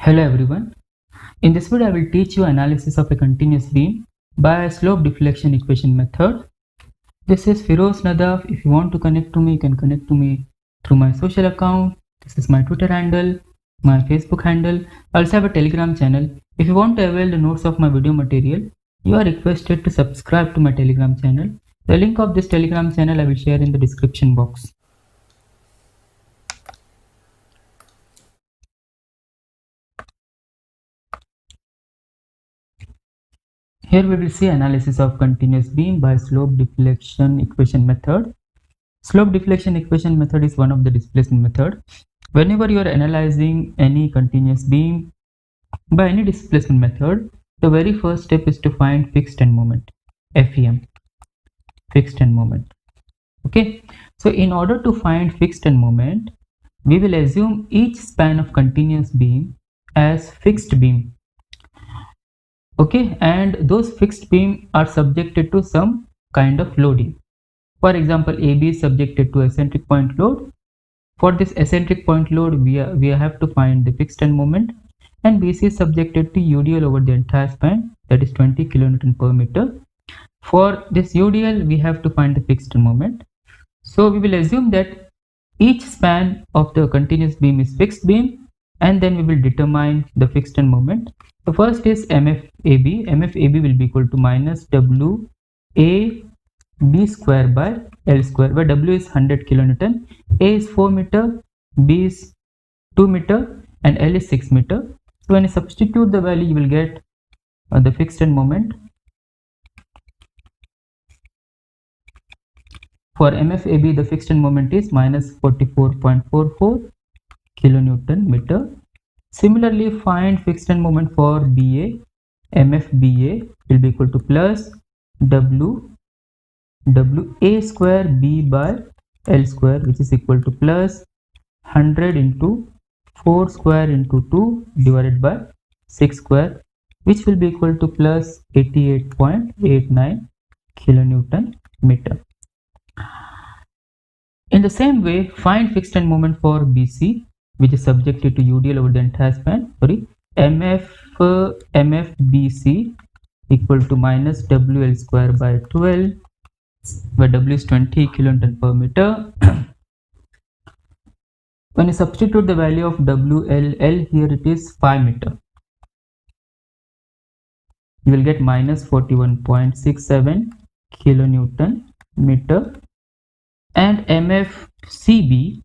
Hello everyone. In this video I will teach you analysis of a continuous beam by slope deflection equation method. This is Firoz Nadaf. If you want to connect to me, you can connect to me through my social account. This is my Twitter handle, my Facebook handle. I also have a Telegram channel. If you want to avail the notes of my video material, you are requested to subscribe to my Telegram channel. The link of this Telegram channel I will share in the description box. Here we will see analysis of continuous beam by slope deflection equation method. Slope deflection equation method is one of the displacement method. Whenever you are analyzing any continuous beam by any displacement method, the very first step is to find fixed end moment, FEM, fixed end moment. Okay, so in order to find fixed end moment, we will assume each span of continuous beam as fixed beam. Okay, and those fixed beam are subjected to some kind of loading. For example, AB is subjected to eccentric point load. For this eccentric point load, we have to find the fixed end moment, and BC is subjected to UDL over the entire span, that is 20 kN per meter. For this UDL, we have to find the fixed end moment. So we will assume that each span of the continuous beam is fixed beam, and then we will determine the fixed end moment. The first is MFAB. MFAB will be equal to minus WA B square by L square, where W is 100 kilonewton, A is 4 meter, B is 2 meter, and L is 6 meter. So when you substitute the value, you will get the fixed end moment. For MFAB, the fixed end moment is minus 44.44 kilonewton meter. Similarly, find fixed end moment for BA. MFBA will be equal to plus WA square B by L square, which is equal to plus 100 into 4 square into 2 divided by 6 square, which will be equal to plus 88.89 kilonewton meter. In the same way, find fixed end moment for BC, which is subjected to UDL over the entire span. MFBC equal to minus WL square by 12, where W is 20 kilonewton per meter. When you substitute the value of WLL, here it is 5 meter. You will get minus 41.67 kilonewton meter, and MFCB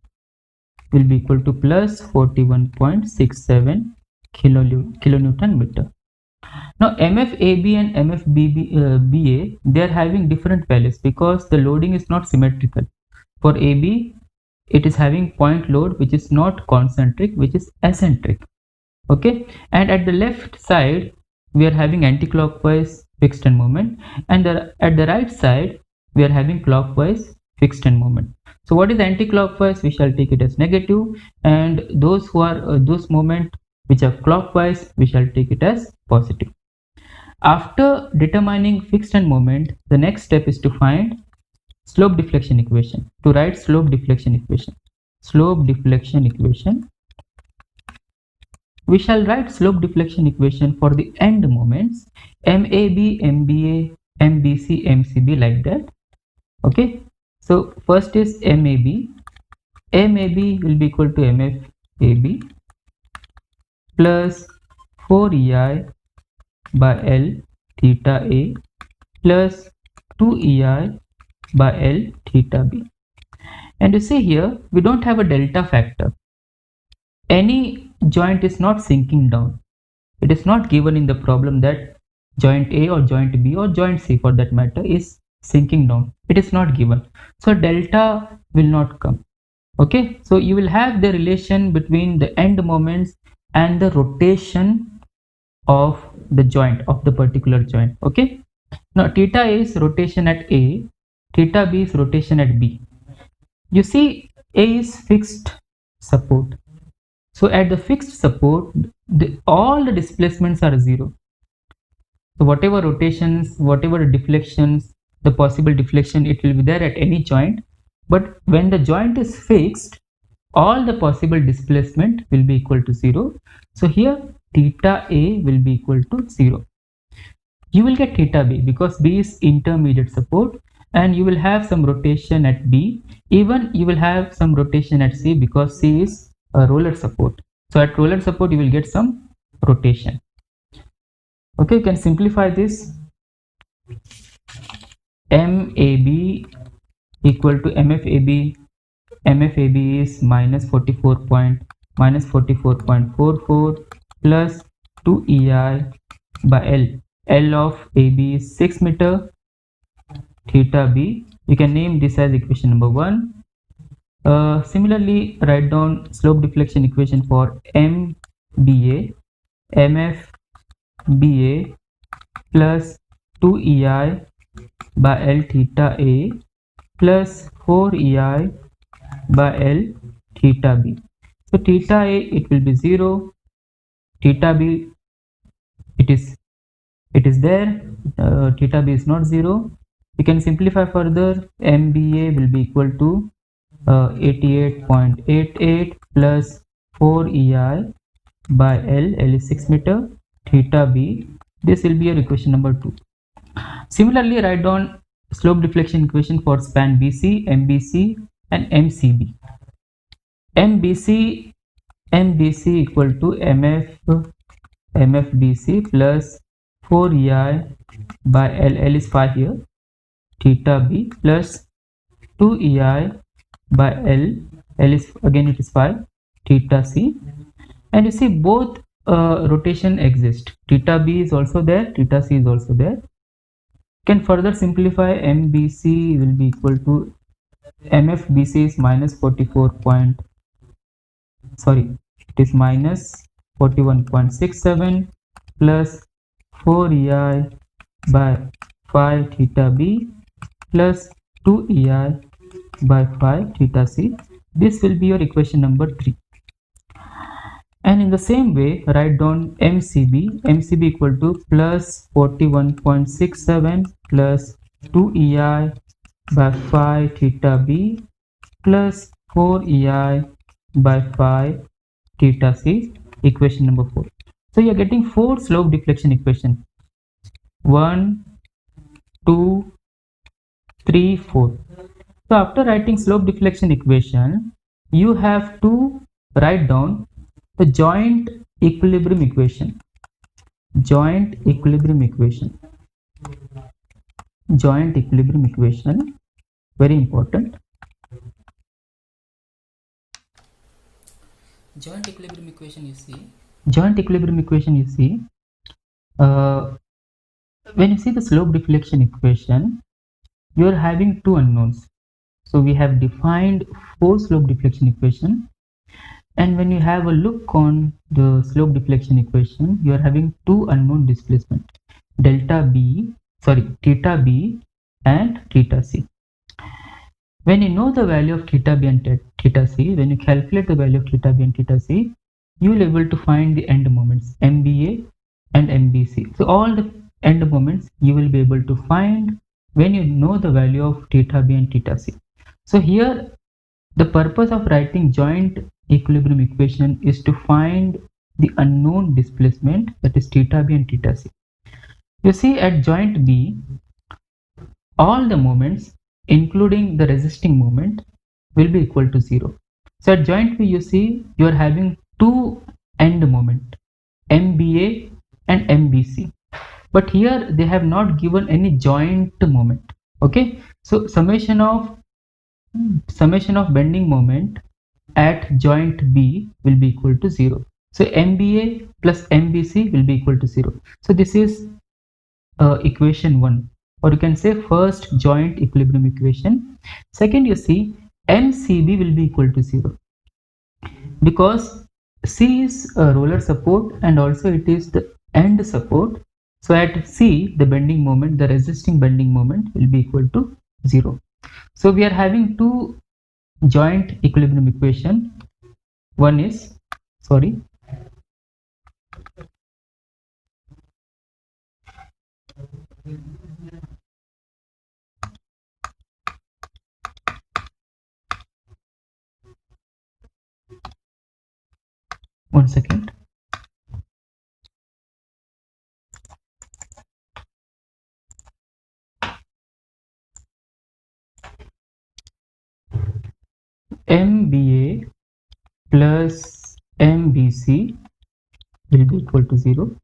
will be equal to plus 41.67 kilonewton meter. Now MFAB and MFBA, they are having different values because the loading is not symmetrical. For AB, it is having point load which is not concentric, which is eccentric. Okay, and at the left side we are having anti-clockwise fixed end moment, and at the right side we are having clockwise fixed end moment. So what is anti-clockwise? We shall take it as negative, and those who are those moment which are clockwise, we shall take it as positive. After determining fixed end moment, the next step is to find slope deflection equation. To write slope deflection equation, we shall write slope deflection equation for the end moments MAB, MBA, MBC, MCB, like that. Okay, so first is MAB. MAB will be equal to MFAB plus 4EI by L theta A plus 2EI by L theta B. And you see here, we don't have a delta factor. Any joint is not sinking down. It is not given in the problem that joint A or joint B or joint C for that matter is sinking down. It is not given. So delta will not come. Okay, so you will have the relation between the end moments and the rotation of the joint, of the particular joint. Okay, now theta A is rotation at A, theta B is rotation at B. You see, A is fixed support. So at the fixed support, all the displacements are zero. So whatever rotations, whatever deflections, the possible deflection, it will be there at any joint. But when the joint is fixed, all the possible displacement will be equal to 0. So here theta A will be equal to 0. You will get theta B because B is intermediate support, and you will have some rotation at B. Even you will have some rotation at C because C is a roller support. So at roller support you will get some rotation. Okay, you can simplify this. MAB equal to MFAB. MFAB is minus 44.44 plus 2 EI by L. L of AB is 6 meter. Theta B, you can name this as equation number 1. Similarly, write down slope deflection equation for MBA. MFBA plus 2 EI by L theta A plus 4 EI by L theta B. So theta A, it will be 0. Theta B, it is there. Theta B is not 0. You can simplify further. MBA will be equal to 88.88 plus 4 EI by L. L is 6 meter. Theta B, this will be your equation number 2. Similarly, write down slope deflection equation for span BC, MBC and MCB. MBC equal to MFBC plus 4 EI by L. L is 5 here. Theta B plus 2 EI by L. L is again it is 5. Theta C, and you see both rotation exist. Theta B is also there. Theta C is also there. Can further simplify. MBC will be equal to MFBC is minus 41.67 plus 4 EI by 5 theta B plus 2 EI by 5 theta C. This will be your equation number 3. And in the same way, write down MCB. MCB equal to plus 41.67 plus 2 EI by 5 theta B plus 4 EI by 5 theta C, equation number 4. So you are getting 4 slope deflection equation. 1, 2, 3, 4. So after writing slope deflection equation, you have to write down the joint equilibrium equation. Joint equilibrium equation. Joint equilibrium equation, very important. Joint equilibrium equation, you see. Joint equilibrium equation, you see. When you see the slope deflection equation, you are having two unknowns. So we have defined 4 slope deflection equation, and when you have a look on the slope deflection equation, you are having 2 unknown displacement, theta B and theta C. When you know the value of theta B and theta C, when you calculate the value of theta B and theta C, you will be able to find the end moments MBA and MBC. So all the end moments you will be able to find when you know the value of theta B and theta C. So here the purpose of writing joint equilibrium equation is to find the unknown displacement, that is theta B and theta C. You see at joint B, all the moments including the resisting moment will be equal to 0. So at joint B, you see you are having 2 end moment, MBA and MBC, but here they have not given any joint moment. Okay, so summation of bending moment at joint B will be equal to 0. So MBA plus MBC will be equal to 0. So this is equation 1, or you can say first joint equilibrium equation. Second, you see MCB will be equal to 0 because C is a roller support and also it is the end support. So at C, the bending moment, the resisting bending moment will be equal to 0. So we are having 2 joint equilibrium equation. One is, 1 second. MBA plus MBC will be equal to 0.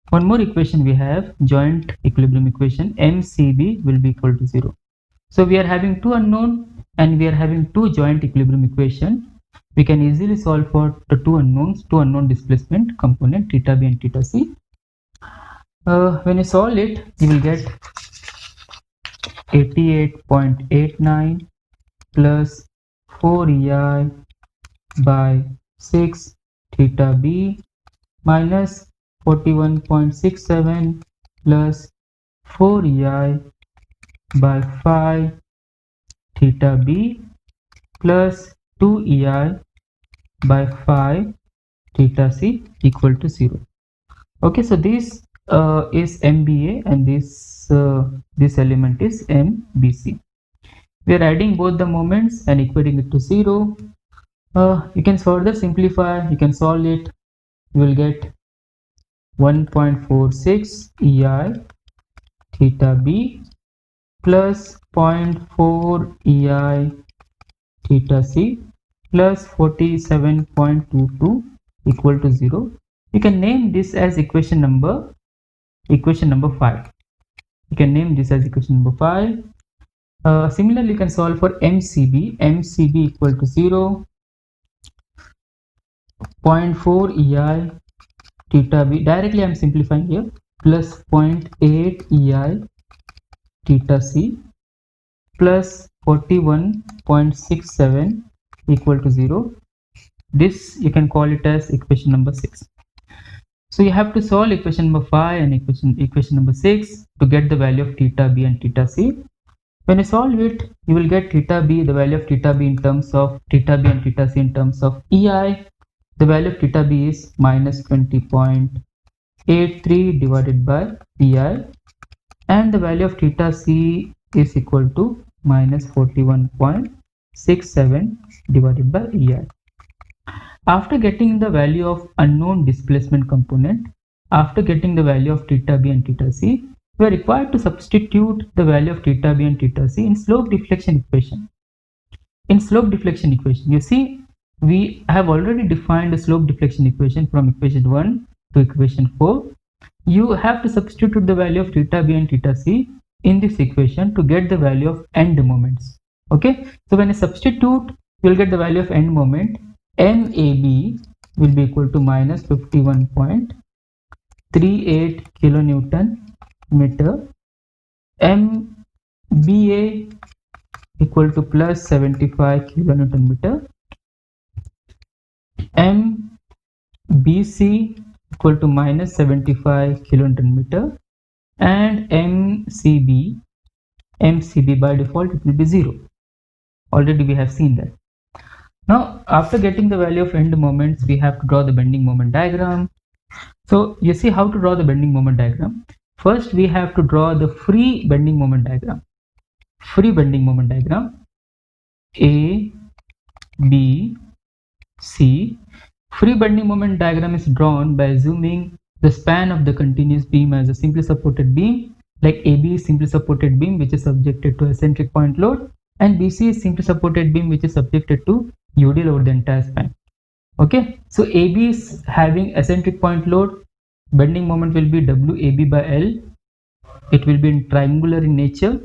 One more equation we have, joint equilibrium equation, MCB will be equal to 0. So we are having two unknown and we are having two joint equilibrium equation. We can easily solve for the two unknown displacement component theta B and theta C. When you solve it, you will get 88.89 plus 4EI by 6 theta B minus 41.67 plus 4EI by 5 theta B plus 2EI by 5 theta C equal to 0. Okay, so this is MBA and this element is MBC. We are adding both the moments and equating it to 0. You can further simplify, you can solve it. You will get 1.46 EI theta B plus 0.4 EI theta C plus 47.22 equal to 0. You can name this as equation number 5. You can name this as equation number 5. Similarly, you can solve for MCB. MCB equal to 0. 0.4 EI theta B. Directly I am simplifying here. Plus 0.8 EI theta C plus 41.67 equal to 0. This you can call it as equation number 6. So you have to solve equation number 5 and equation number 6 to get the value of theta B and theta C. When you solve it, you will get theta B, the value of theta B in terms of theta B and theta C in terms of EI. The value of theta B is minus 20.83 divided by EI, and the value of theta C is equal to minus 41.67 divided by EI. After getting the value of unknown displacement component, after getting the value of theta B and theta C, we are required to substitute the value of theta B and theta C in slope deflection equation. In slope deflection equation, you see we have already defined the slope deflection equation from equation 1 to equation 4. You have to substitute the value of theta B and theta C in this equation to get the value of end moments. Okay, so when you substitute, you will get the value of end moment. MAB will be equal to minus 51.38 kilonewton meter. MBA equal to plus 75 kilonewton meter. MBC equal to minus 75 kilonewton meter, and MCB by default it will be 0. Already we have seen that. Now after getting the value of end moments, we have to draw the bending moment diagram. So you see how to draw the bending moment diagram. First we have to draw the free bending moment diagram. Free bending moment diagram A, B, C. Free bending moment diagram is drawn by assuming the span of the continuous beam as a simply supported beam, like AB is simply supported beam which is subjected to eccentric point load, and BC is simply supported beam which is subjected to UDL over the entire span. Okay, so AB is having eccentric point load, bending moment will be WAB by L. It will be triangular in nature,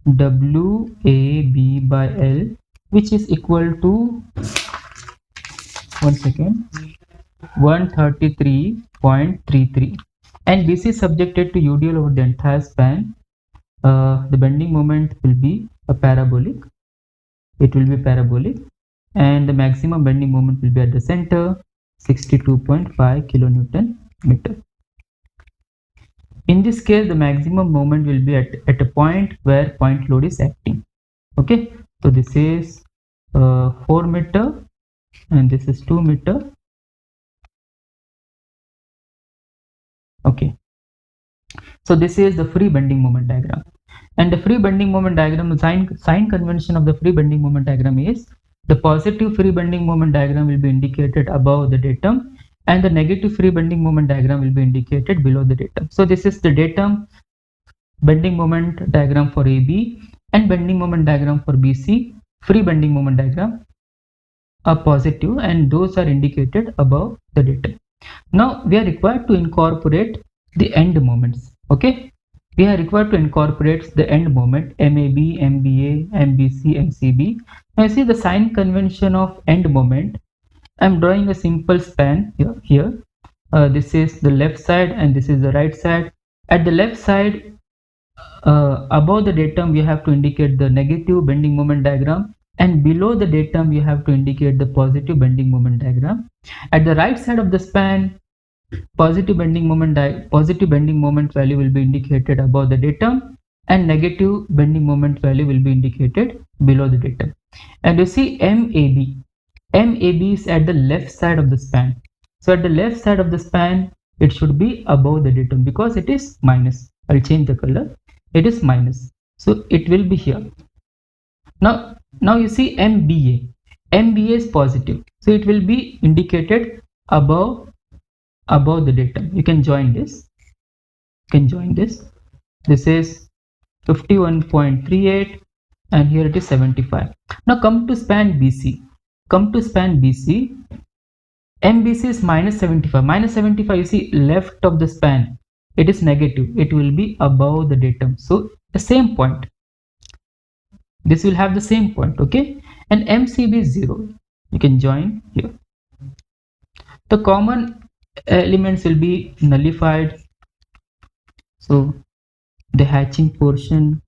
WAB by L, which is equal to 133.33, and BC is subjected to UDL over the entire span. The bending moment will be a parabolic. It will be parabolic, and the maximum bending moment will be at the center, 62.5 kilonewton meter. In this case, the maximum moment will be at a point where point load is acting. Okay, so this is 4 meter and this is 2 meter. Okay, so this is the free bending moment diagram, and the free bending moment diagram, the sign convention of the free bending moment diagram is The positive free bending moment diagram will be indicated above the datum, and the negative free bending moment diagram will be indicated below the datum. So this is the datum bending moment diagram for AB and bending moment diagram for BC. Free bending moment diagram are positive and those are indicated above the datum. Now we are required to incorporate the end moments. Okay, we are required to incorporate the end moment MAB, MBA, MBC, MCB. Now you see the sign convention of end moment. I'm drawing a simple span here. This is the left side and this is the right side. At the left side, above the datum, you have to indicate the negative bending moment diagram, and below the datum, you have to indicate the positive bending moment diagram. At the right side of the span, positive bending moment value will be indicated above the datum, and negative bending moment value will be indicated below the datum. And you see MAB is at the left side of the span. So at the left side of the span, it should be above the datum because it is minus. I'll change the color. It is minus. So it will be here. Now you see MBA. MBA is positive. So it will be indicated above the datum. You can join this. This is 51.38 and here it is 75. Now come to span BC. MBC is minus 75. Minus 75, you see left of the span, it is negative. It will be above the datum. So the same point. This will have the same point, okay? And MCB is 0. You can join here. The common elements will be nullified. So the hatched portion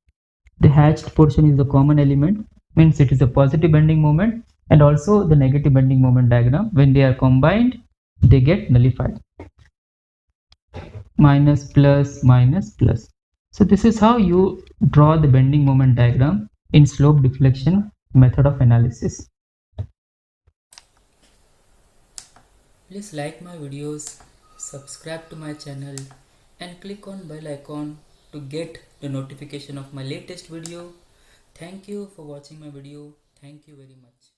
is the common element, means it is a positive bending moment, and also the negative bending moment diagram. When they are combined, they get nullified. Minus, plus, minus, plus. So this is how you draw the bending moment diagram in slope deflection method of analysis. Please like my videos, subscribe to my channel and click on bell icon to get the notification of my latest video. Thank you for watching my video. Thank you very much.